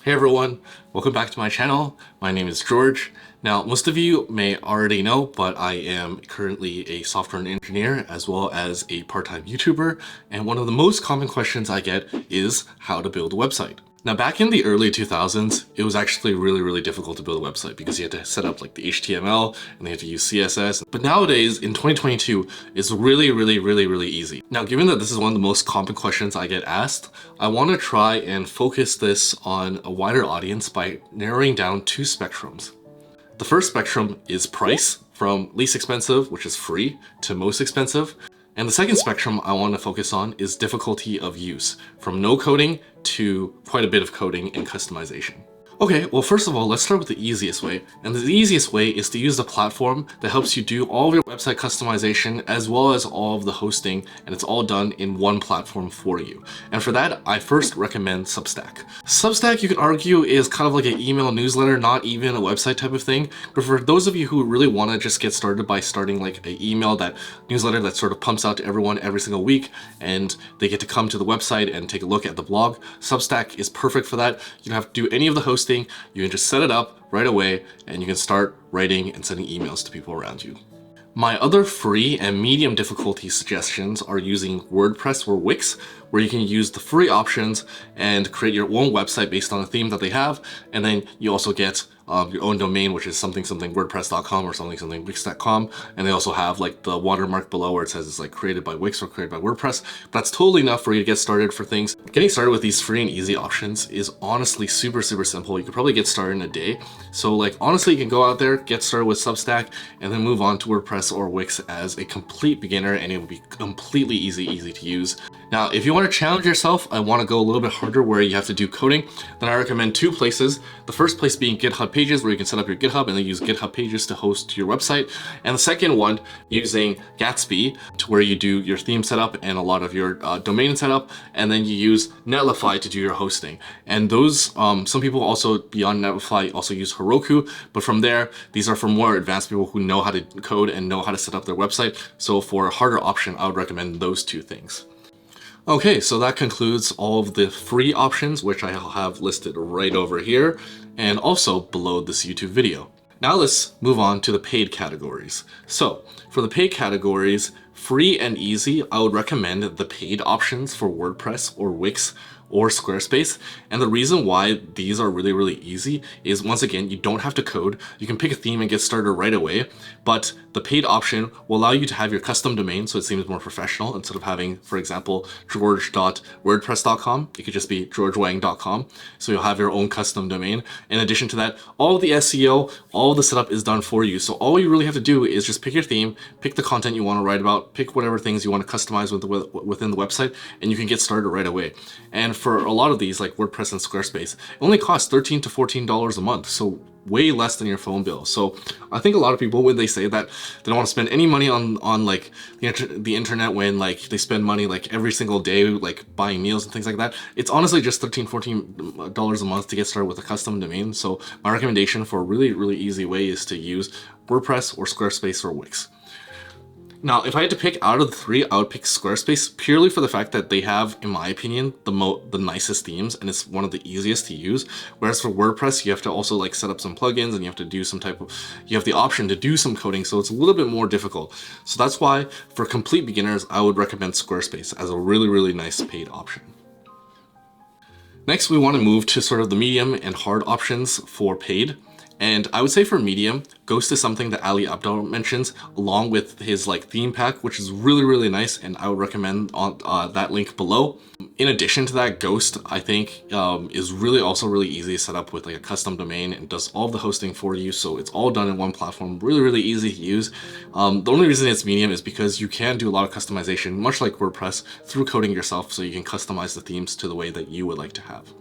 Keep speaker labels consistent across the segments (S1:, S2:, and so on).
S1: Hey everyone, welcome back to my channel. My name is George. Now, most of you may already know, but I am currently a software engineer as well as a part-time YouTuber, and one of the most common questions I get is how to build a website. Now, back in the early 2000s, it was actually really difficult to build a website because you had to set up like the HTML and you had to use CSS. But nowadays, in 2022, it's really easy. Now, given that this is one of the most common questions I get asked, I want to try and focus this on a wider audience by narrowing down two spectrums. The first spectrum is price, from least expensive, which is free, to most expensive. And the second spectrum I want to focus on is difficulty of use, from no coding to quite a bit of coding and customization. Okay, well first of all, let's start with the easiest way. And the easiest way is to use the platform that helps you do all of your website customization as well as all of the hosting, and it's all done in one platform for you. And for that, I first recommend Substack. Substack, you could argue, is kind of like an email newsletter, not even a website type of thing. But for those of you who really want to just get started by starting like an email, that newsletter that sort of pumps out to everyone every single week, and they get to come to the website and take a look at the blog, Substack is perfect for that. You don't have to do any of the hosting. You can just set it up right away and you can start writing and sending emails to people around you. My other free and medium difficulty suggestions are using WordPress or Wix, where you can use the free options and create your own website based on a theme that they have, and then you also get your own domain, which is something WordPress.com or something Wix.com, and they also have like the watermark below where it says it's like created by Wix or created by WordPress. But that's totally enough for you to get started for things. Getting started with these free and easy options is honestly super simple. You could probably get started in a day. So like honestly, you can go out there, get started with Substack, and then move on to WordPress or Wix as a complete beginner, and it will be completely easy to use. Now, if you want to challenge yourself, I want to go a little bit harder where you have to do coding, then I recommend two places. The first place being GitHub Pages, where you can set up your GitHub and then use GitHub Pages to host your website. And the second one using Gatsby, to where you do your theme setup and a lot of your domain setup, and then you use Netlify to do your hosting. And those, some people also beyond Netlify also use Heroku, but from there, these are for more advanced people who know how to code and know how to set up their website. So for a harder option, I would recommend those two things. Okay, so that concludes all of the free options, which I have listed right over here and also below this YouTube video. Now let's move on to the paid categories. So for the paid categories, free and easy, I would recommend the paid options for WordPress or Wix or Squarespace. And the reason why these are really easy is, once again, you don't have to code. You can pick a theme and get started right away, but the paid option will allow you to have your custom domain so it seems more professional. Instead of having, for example, george.wordpress.com, it could just be georgewang.com. So you'll have your own custom domain. In addition to that, all the SEO, all the setup is done for you. So all you really have to do is just pick your theme, pick the content you want to write about, pick whatever things you want to customize within the website, and you can get started right away. And for a lot of these, like WordPress and Squarespace, it only costs $13 to $14 a month, so way less than your phone bill. So I think a lot of people, when they say that they don't want to spend any money on like the internet, when like they spend money like every single day like buying meals and things like that, it's honestly just $13, $14 a month to get started with a custom domain. So my recommendation for a really easy way is to use WordPress or Squarespace or Wix. Now, if I had to pick out of the three, I would pick Squarespace purely for the fact that they have, in my opinion, the nicest themes, and it's one of the easiest to use. Whereas for WordPress, you have to also like set up some plugins, and you have to do you have the option to do some coding, so it's a little bit more difficult. So that's why for complete beginners, I would recommend Squarespace as a really nice paid option. Next, we want to move to sort of the medium and hard options for paid. And I would say for medium, Ghost is something that Ali Abdaal mentions, along with his like theme pack, which is really nice, and I would recommend on that link below. In addition to that, Ghost, I think, is also really easy to set up with like a custom domain and does all of the hosting for you, so it's all done in one platform, really easy to use. The only reason it's medium is because you can do a lot of customization, much like WordPress, through coding yourself, so you can customize the themes to the way that you would like to have.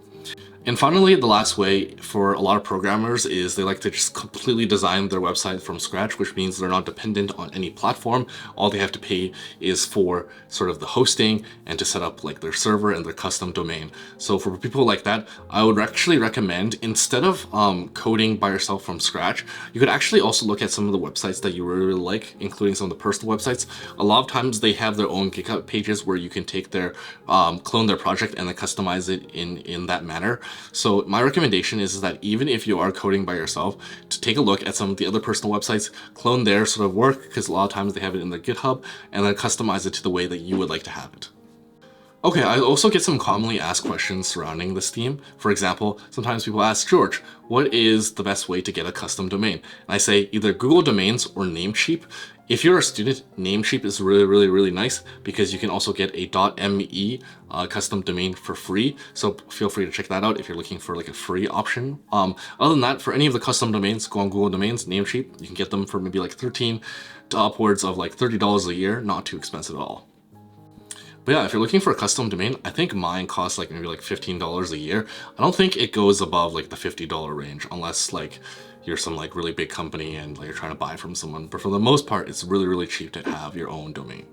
S1: And finally, the last way for a lot of programmers is they like to just completely design their website from scratch, which means they're not dependent on any platform. All they have to pay is for sort of the hosting and to set up like their server and their custom domain. So for people like that, I would actually recommend, instead of coding by yourself from scratch, you could actually also look at some of the websites that you really like, including some of the personal websites. A lot of times they have their own GitHub pages where you can take their, clone their project and then customize it in that manner. So my recommendation is that even if you are coding by yourself, to take a look at some of the other personal websites, clone their sort of work, because a lot of times they have it in their GitHub, and then customize it to the way that you would like to have it. Okay, I also get some commonly asked questions surrounding this theme. For example, sometimes people ask, George, what is the best way to get a custom domain? And I say either Google Domains or Namecheap. If you're a student, Namecheap is really nice because you can also get a .me custom domain for free. So feel free to check that out if you're looking for like a free option. Other than that, for any of the custom domains, go on Google Domains, Namecheap. You can get them for maybe like 13 to upwards of like $30 a year, not too expensive at all. But yeah, if you're looking for a custom domain, I think mine costs like maybe like $15 a year. I don't think it goes above like the $50 range unless like you're some like really big company and like you're trying to buy from someone. But for the most part, it's really cheap to have your own domain.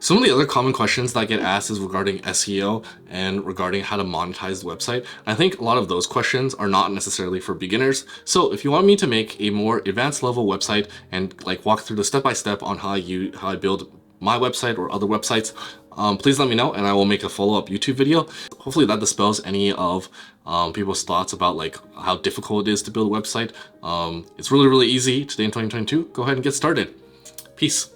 S1: Some of the other common questions that get asked is regarding SEO and regarding how to monetize the website. I think a lot of those questions are not necessarily for beginners. So if you want me to make a more advanced level website and like walk through the step-by-step on how I build my website or other websites, please let me know and I will make a follow-up YouTube video. Hopefully that dispels any of people's thoughts about like how difficult it is to build a website. It's really easy today in 2022. Go ahead and get started. Peace.